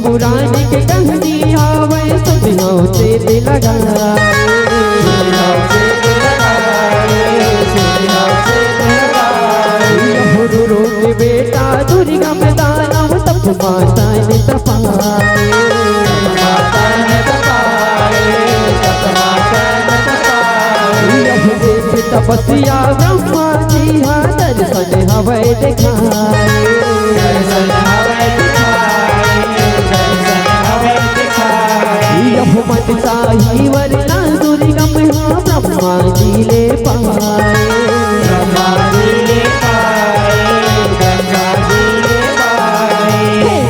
पुरानी के कहानी आवे सुनियो से दिल लगाए गुरु के बेटा दुर्गा में दानव तप माता ने तपाए तपस्या ब्रह्मा जी हाँ दर्शन हवै दिखाए मन साही वरना दुर्गा में हाँ ब्रह्मा जी ले पाए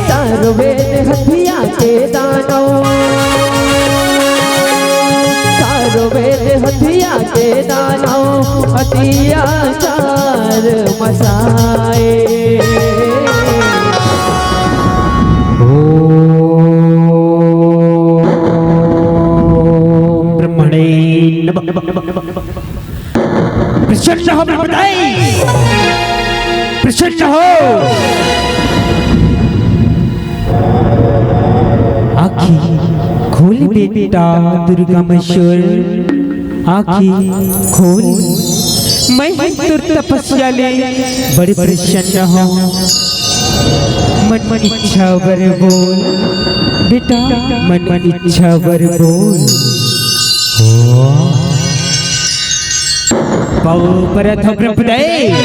चारों वेद हथिया के दानव चारों वेद हथिया के दानव अत्याचार मचाए ब्रह्मणे नमः प्रसन्न हो ब्रह्मणे प्रसन्न हो आखी खोल बेटा दुर्गामेश्वर आखी खोल मैं तुर तपस्या ले बड़े प्रसन्न हो मन मन इच्छा वर बोल बेटा मन मन इच्छा वर बोल पाओ परत हो ब्रह्मदेव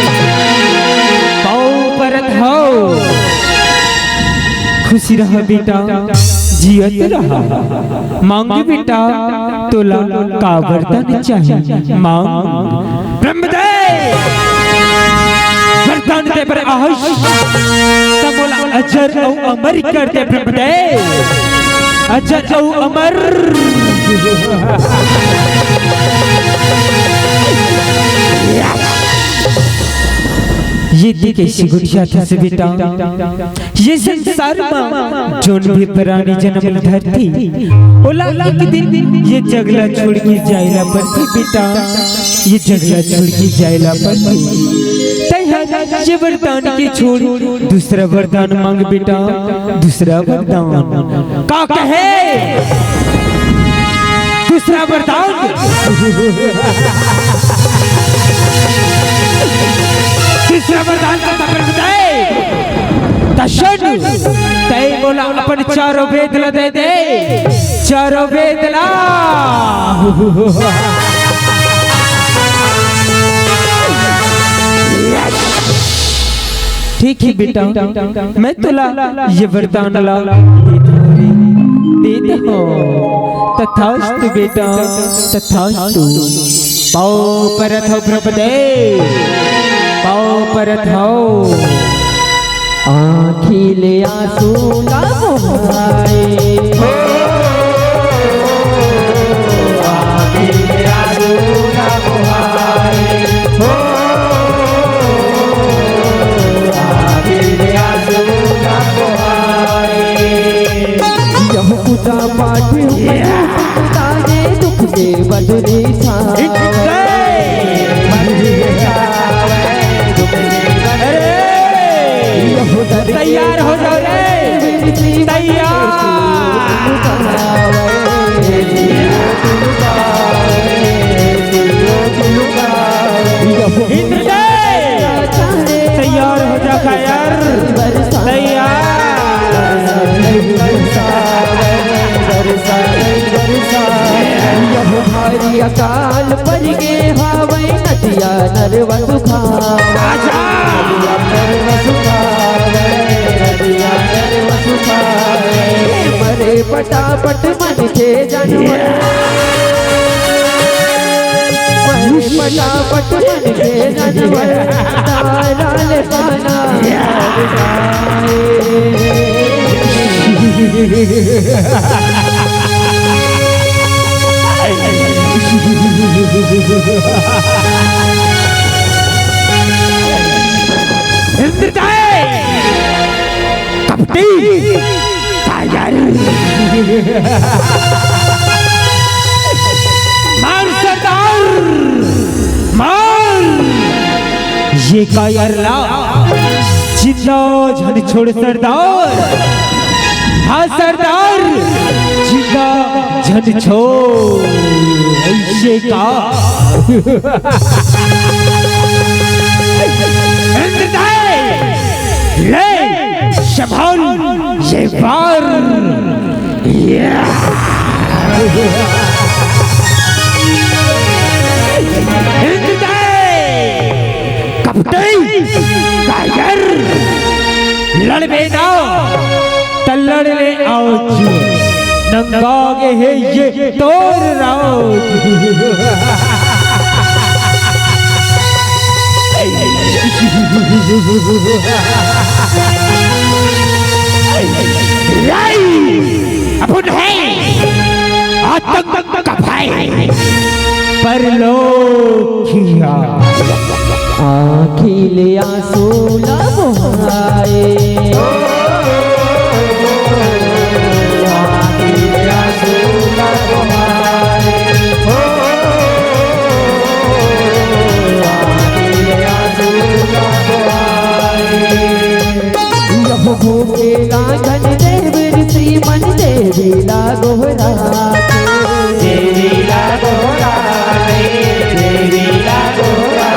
पाओ परत हो खुशी रहा बेटा जियत रहा मांग बेटा तोला का वरदान चाहिए मांग ब्रह्मदेव वरदान दे पर आहुष तमोला अजर औ अमर कर दे ब्रह्मदेव अजर औ अमर ये कैसी गुड़िया था से बेटा ये संसार में जोन भी प्राणी जन्म धरती ओला एक दिन ये जगला छोड़ के जायला पड़ती बेटा ये जगला छोड़ के जायला पड़ती ये वरदान के छोड़ दूसरा वरदान मांग बेटा दूसरा वरदान का कहे दूसरा वरदान तीसरा वरदान का ब्रह्मदेव दर्शन तय बोला अपन चारों वेद ला दे दे चारों वेद ला ठीक है बेटा मैं तुला ये वरदान ला दे दो तथास्तु बेटा तथास्तु पाओ परत हो ब्रह्मदेव पाओ परत हो आँखिले आंसू ना बहाए आँखिले आंसू ना बहाए आँखिले आंसू ना बहाए यह पूजा पाठ तारे दुख के बदले छाए तैयार हो जाओ रे तैयार हो जा यार भारी अकाल पर गे हावै नदिया नरवा मरे पटापट मन के जानवर मरे पटापट मन के जानवर ताराल पाना मार सरदार मार ये कायरला जिंदा झन छोड़ सरदार हाँ सरदार जिंदा झन छो ऐसे का ले संभाल ये वार कप्तान टाइगर लड़बे ना तलड़ ले आओ नंगागे है ये तोड़ राओ अपन है आतंक का भाई पर लो किया आखिले आंसू लबोहाए आखिले आंसू लबोहाए आखिले आंसू लबोहाए यह भूखे लाघन देव ऋषि मन देवी लागोरा देवी लागोरा देवी लागोरा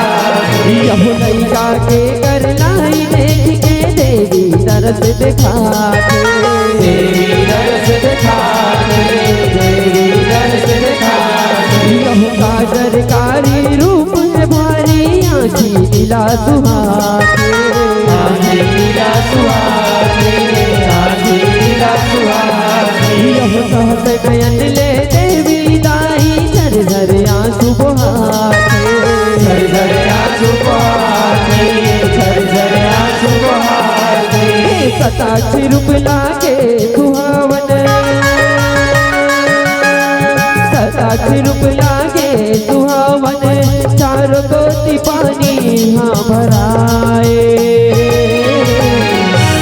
यह लैया के कर लाई देख के देवी दरस दिखाते देवी दरस दिखाते देवी दरस दिखाते यह काजर कारी रूप है भारी आँखी नीला सुहाते आँखी नीला सुहाते आँखी नीला सुहाते यह कहत नयन ले देवी दाई झर झर आंसू बहाते झर झर आंसू बहाते झर झर आंसू बहाते सताक्षी रूप लागे सुहावन सताक्षी रूप लागे सुहावन चारों कोटि पानी हाँ भराए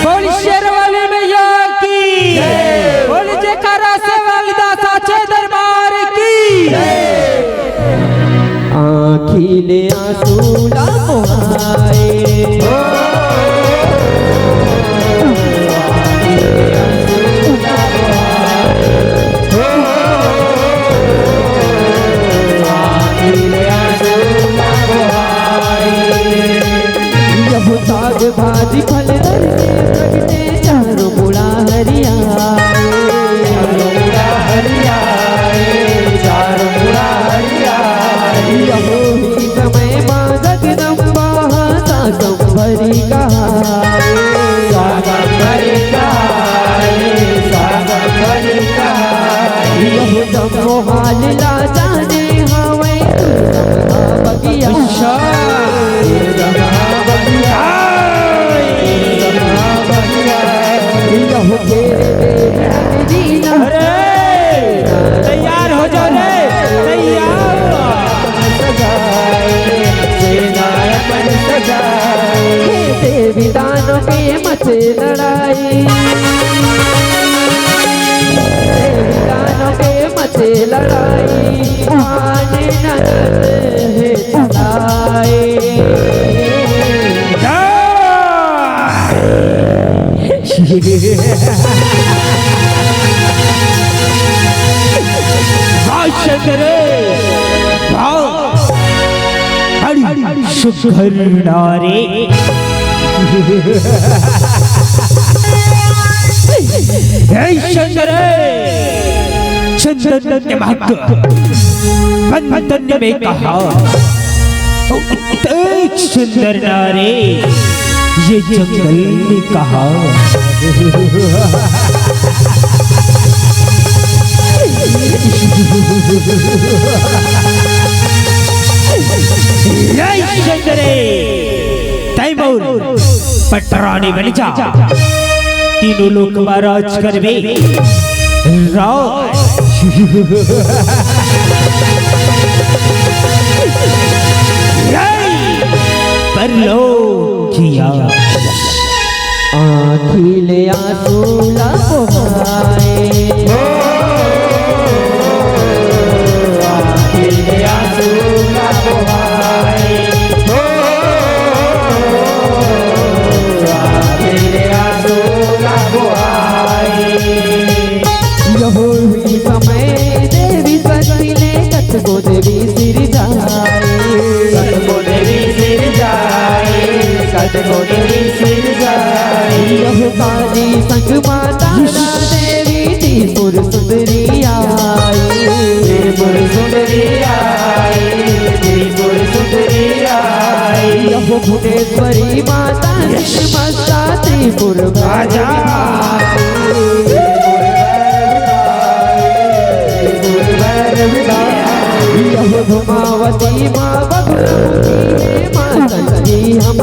बोल शेर वाले मैया की बोल जयकारा से वालिदा साचे दरबार की आखिले आंसू लबोहाए साग भाजी फल प्रगटे चारों मुड़ा हरियाए चारों मुड़ा हरियाए चारों मुड़ा हरियाए यहो ही समय माँ जगदम्बा सागम भरी कहाए सागम भरी कहाए सागम भरी कहाए यहो जम्मो हाल ला जाने हवे बगिया तैयार हो जाओ रे तैयार देवी दानों के मचे लड़ाई देवी दानों के मचे लड़ाई आने नजर है चलाए शंकर सुघर नारे शंकर चंदन के महत्व बंधन में कहा एक सुंदर नारे ये जंगल में कहा तैमूर पटरानी बन जा तीनों लोक महाराज करवे राज पर लो किया आखिले आंसू लबोहाए आखिले आंसू लबोहाए आखिले आंसू लबोहाए त्रिपुर सुंदरी आई, त्रिपुर सुंदरी आई, त्रिपुर सुंदरी आई। यह भुवनेश्वरी माता माता त्रिपुर बाजा, यह धुमावती माँ बगुलामुखी माता जी हम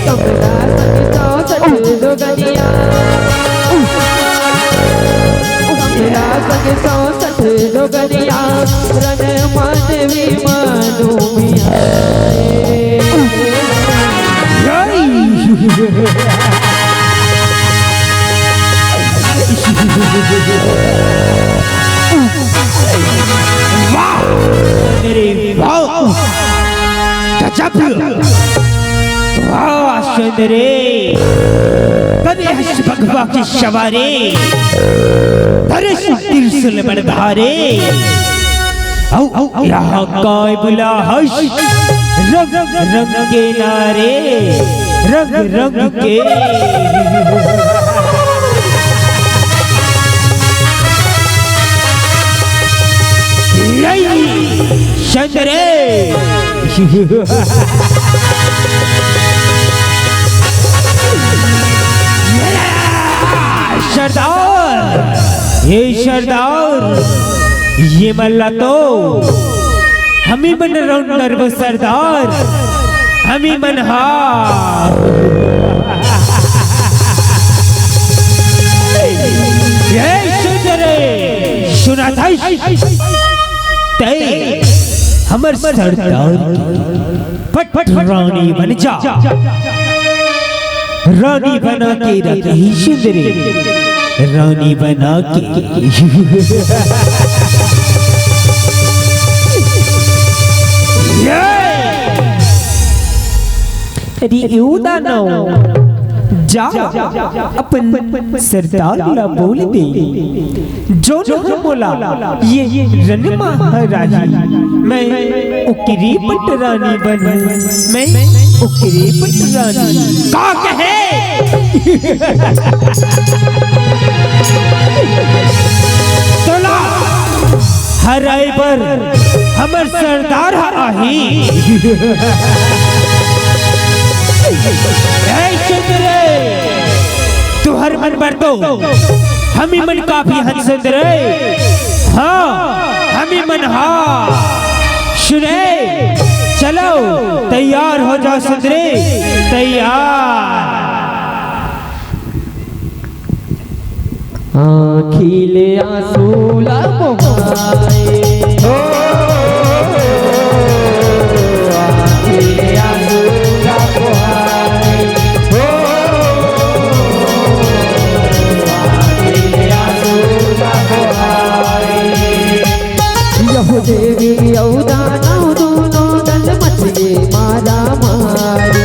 कमला संग जोगनिया, कमला संग सत जोगनिया रन मानवी मानो मिया। सुंदरे कदे हस भगवा की सवारे तरस त्रिशूल बरधारे, यहाँ काय बुला हस रंग रंग के नारे, रंग रंग के सुंदरे सरदार, ये सरदार, ये मल्ला तो हमी बन रौनर वो सरदार, हमी मनहा ये सुंदरे सुना था ते हमर सरदार पट पट रानी बन जा, रानी बना के रखी सुंदरी, रानी बना के जा अपन सरदार ला बोल दे, जो न बोला ये रन महारानी, मैं उकरी पट रानी बनूं, मैं उकरी पट रानी का कहे। तोला हराई पर हमर सरदार आही, तू हर मन पर तो हमी मन काफी हंसंद रे, हाँ हमी मन हाँ सुने, चलो तैयार हो जाओ सुंदरे, तैयार। खिले आंसू लबोहाए, खिले आंसू लबोहाए, खिले आंसू लबोहाए। यह देवी औदाना दोनों दल मच गए मारा मारी,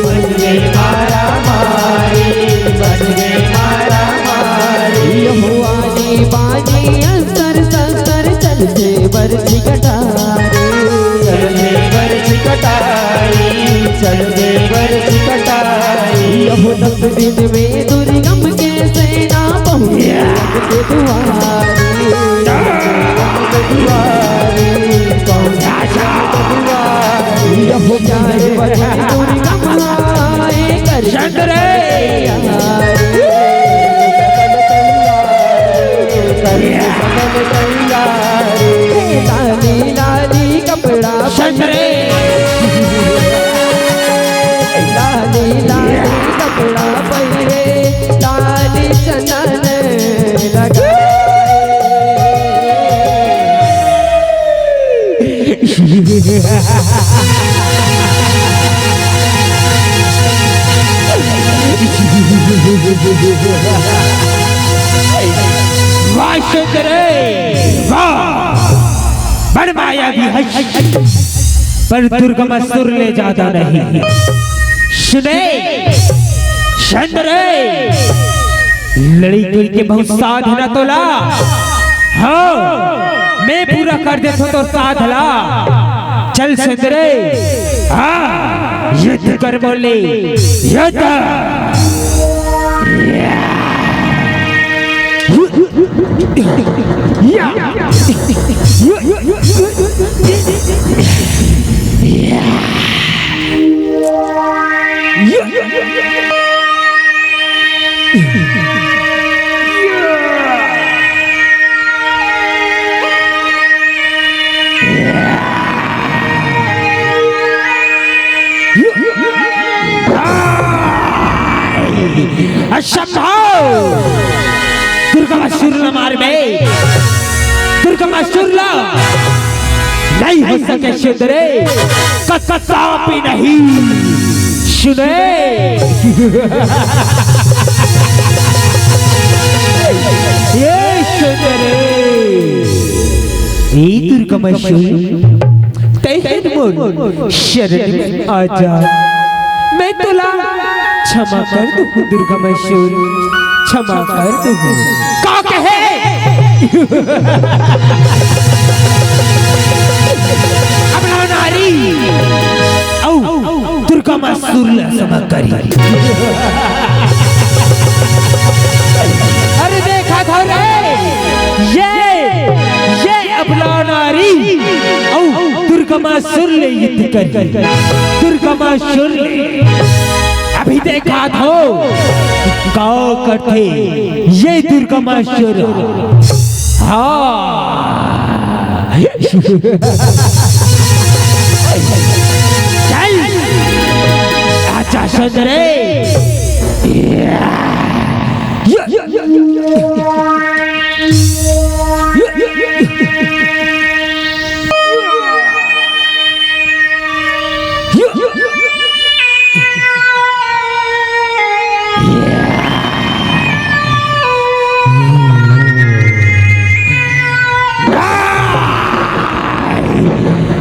बच गए मारा मारी, बच गए मारा मारी। यहुआनी बानी अंतर संतर चलते बरछी कटारी, चलते बरछी कटारी, चलते बरछी कटारी। यहु 10 दिन में दुर्गम के सेना पहुँचे के दुआरी, यहु चाहे बरछी दुर्गम आए कर चंद्रे लाली लाली कपड़ा चंद्रे, लाली लाली कपड़ा पहरे, लाली चंदन लगाए। वाह सुंदरे वाह, बड़ माया भी है पर दुर्गम असुर ले जाता नहीं। सुने सुंदरे लड़ी के बहुत साधना तोला, हाँ मैं पूरा कर देता तो साधला, चल सुंदरे, हाँ युद्ध कर बोले, युद्ध। असंभव, दुर्गासुर मार में, दुर्गासुर नहीं हो सके सुंदरे, कदापि नहीं। सुने ये सुंदरे, ये दुर्गासुर तेरे मोर शरण में आजा, मैं तुला क्षमा कर दूं दुर्गासुर, क्षमा कर दूं। का कहे अपना नारी औ दुर्गासुर क्षमा करी। अरे देखा था रे, ये अपना नारी औ दुर्गासुर ले युद्ध कर, दुर्गासुर ले अभी देखा था गाँव करते ये दुर्गासुर। हाँ चल आजा सुंदरे,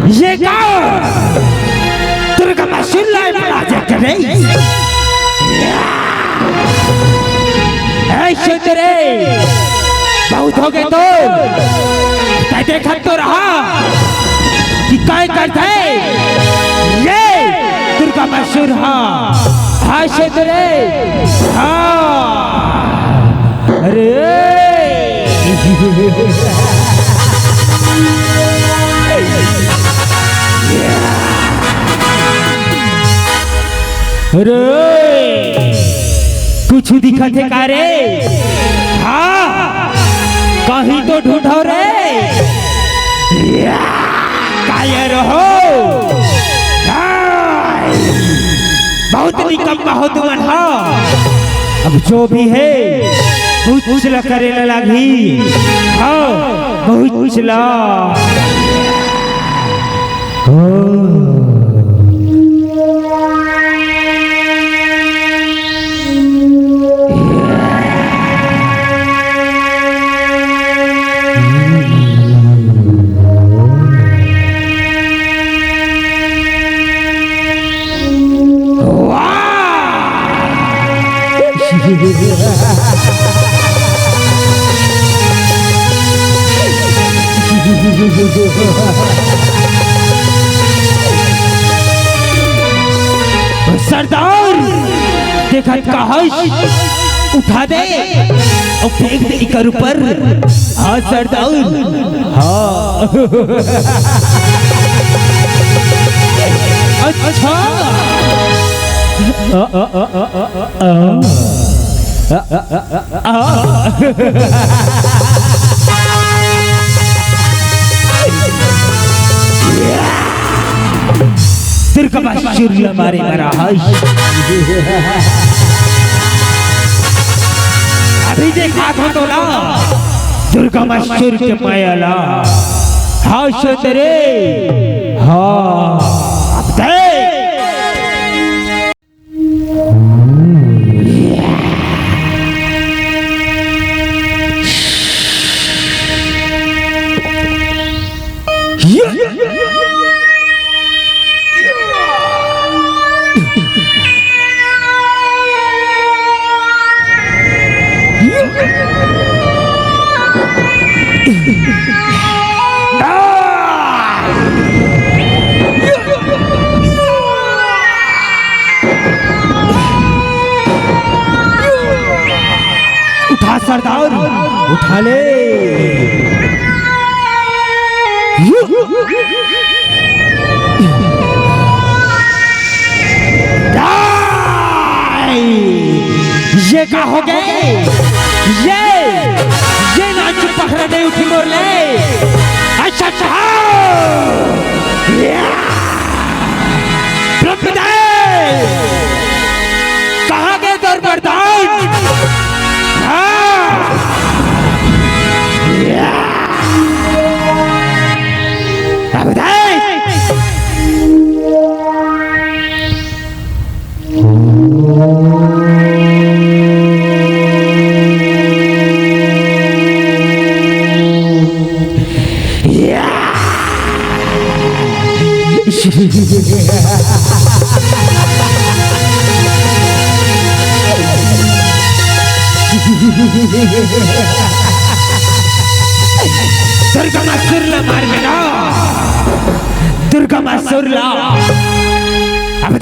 ये गाँव दुर्गासुर पराजय करे। सुंदरे बहुत हो गए तो देखा तो रहा कि क्या करते ये दुर्गासुर। हाँ हाँ सुंदरे, हाँ अरे कुछ दिखा थे का रे? हाँ कहीं तो ढूंढो रे, कायर हो, बहुत निकम्मा हो तुम। अब जो भी है कुछ करे न लगी। हाँ बहुत ला सरदार देखा कहा उठा दे और फेंक दे इकर ऊपर। हाँ सरदार, हाँ अच्छा दुर्गासुर मारे मरा। अभी देखा था तो ला दुर्गासुर के मायाला। हाँ सुंदरे, हाँ अब देख सरदार उठा ले। ये क्या हो गए? ये नाच पकड़ नहीं उठी मोर ले। अच्छा कहाँ गए दौर बर्दान? दुर्गा मासुरला मार मेरा, दुर्गा मासुरला। अब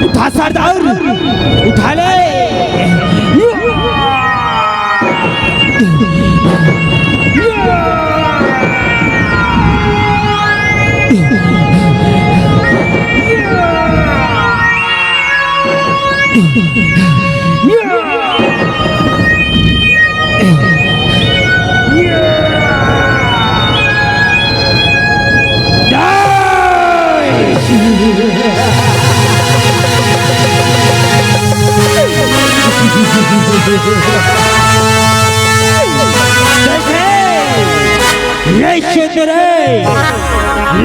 उठा सरदार, उठा ले। ले सुंदरे,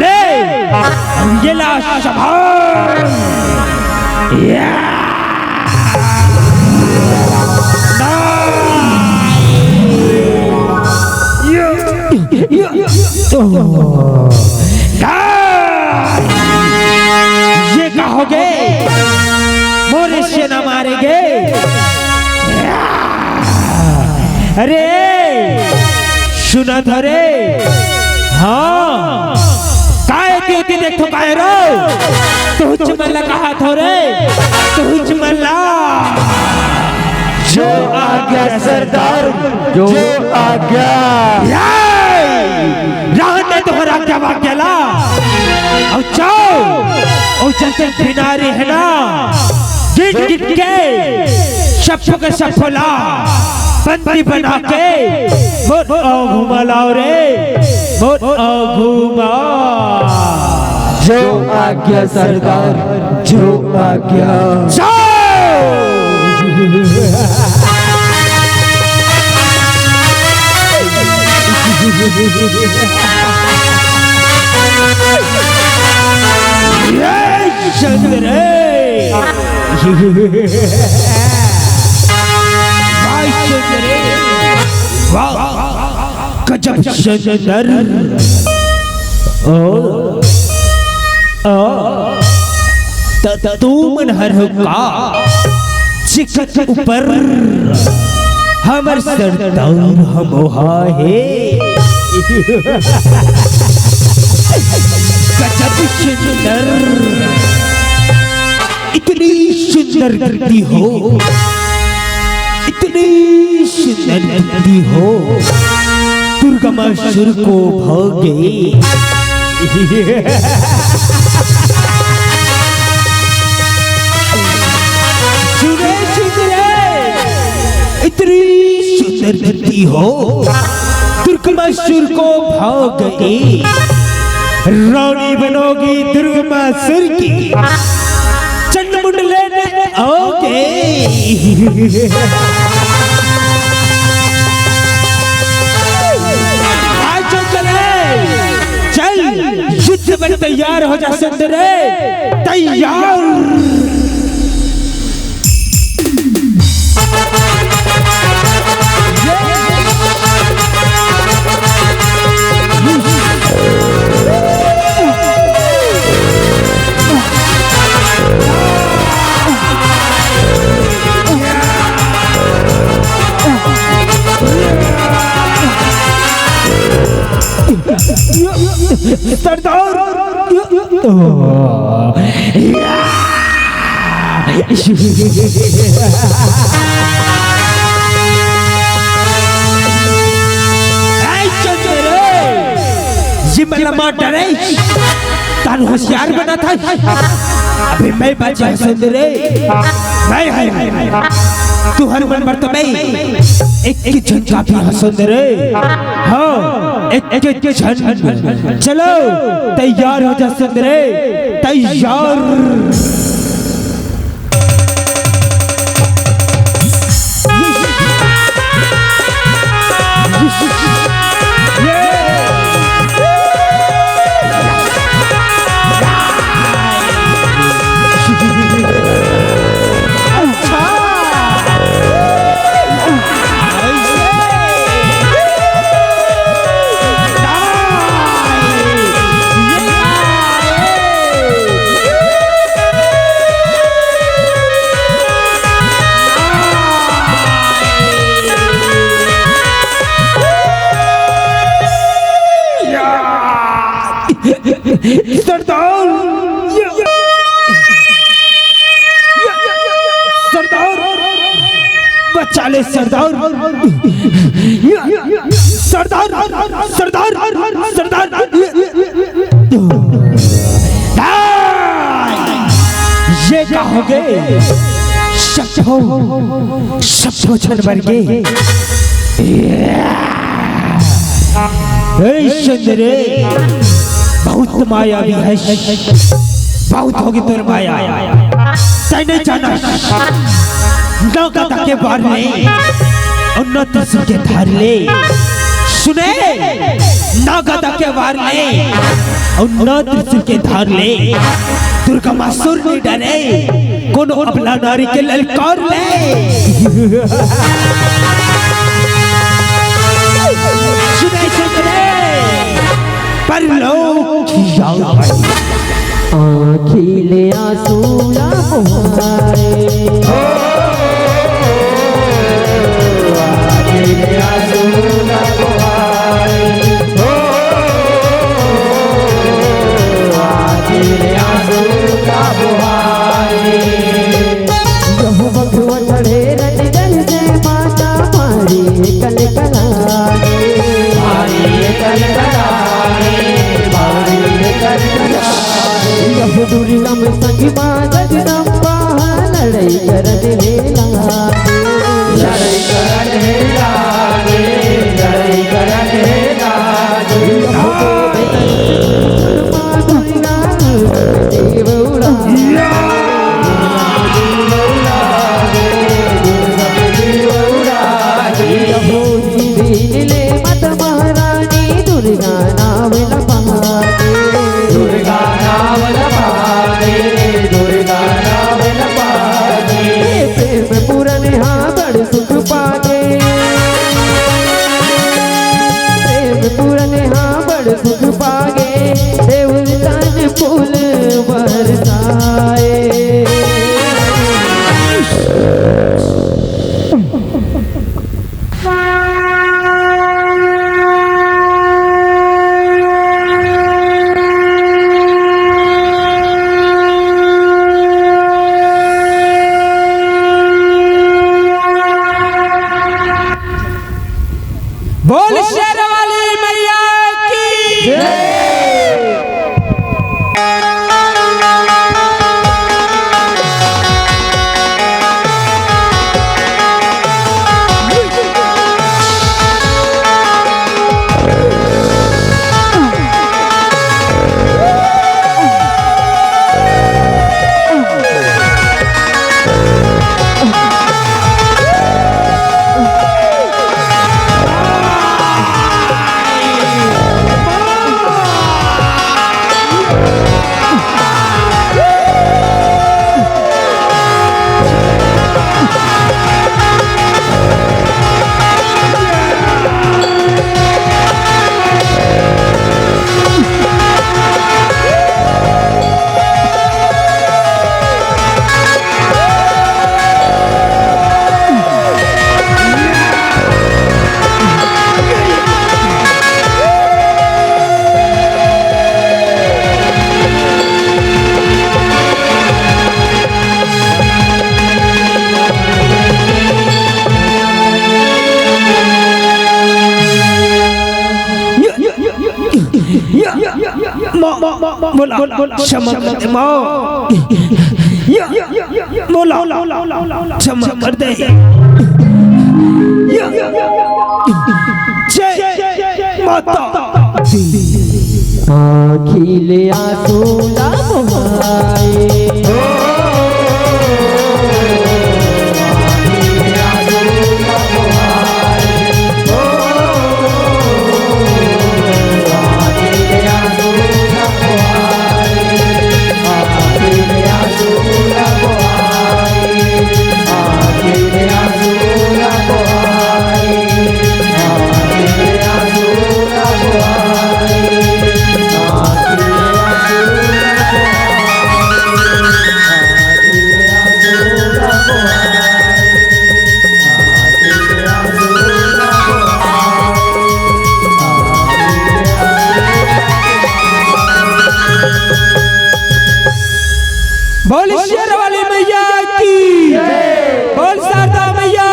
ले ये लाश संभाल। ये कहोगे मोरे से न मारेंगे? अरे सुना था रे। हाँ काय होती देखो काय रो तुझ मल्ला कहा थो रे, तुझ मल्ला। जो आ गया सरदार, जो आ गया। रहने तोहरा क्या वाक्यला और जाओ और चलते किनारे है ना, गिट गिट के शप्पो के शप्पोला बंदी बना के मोट घुमा लाओ रे, मोट घुमा। जो आ गया सरदार, जो आ गया। चंद्रे गजब चंदर। तू मन हर का चिकट ऊपर हमर सरदार हम है। गजब सुंदर, इतनी सुंदर करती हो, इतनी सुंदर करती हो, दुर्गा मासुर को भागे। सुने सुंदरे, इतनी सुंदर करती हो, दुर्गा मासुर को भागे। रानी बनोगी दुर्गा मासुर की, चंडमुंड लेने आओगे। आज चले, चल युद्ध में तैयार हो जा सुंदरे, तैयार। सरदार ये मला मार डरे तान होशियार बना था अभी मैं बचा सुंदरे मैं है तू हर मन तो मैं एक झंझा भी सुंदरे हाँ एक झंझा चलो तैयार हो जा सुंदरे तैयार सरदार सरदार बचा ले सरदार सरदार सरदार सरदार ये कहोगे सब छोड़ वर्गे सुंदरे बहुत मायावी है बहुत होगी तेर माया नहीं जाना नौका के बार में उन्नत के धार ले सुने नौका के बार में उन्नत के धार ले दुर्गा मासुर नहीं डरे कौन अपना नारी के ललकार ले सुने सुने पर लो आँखिले आंसू ना बहाए आँखिले आंसू ना बहाए आँखिले आंसू ना बहाए जब बखुआ चढ़े रन जल से माता मारी कल कलाए दुर्गम संग जगदम्बा लड़ाई कर मत महारानी दुर्गा नाम दुर्गा नाम प्रेम पूरन हाँ बड़ सुख पागे प्रेम पूरन हाँ बड़ सुख पागे देव तन फूल वर बोला क्षमा कर दे माँ, बोला क्षमा कर दे, जय माता। आँखिले आंसू ना बहाए, बोल शेर वाली मैया की, बोल शारदा मैया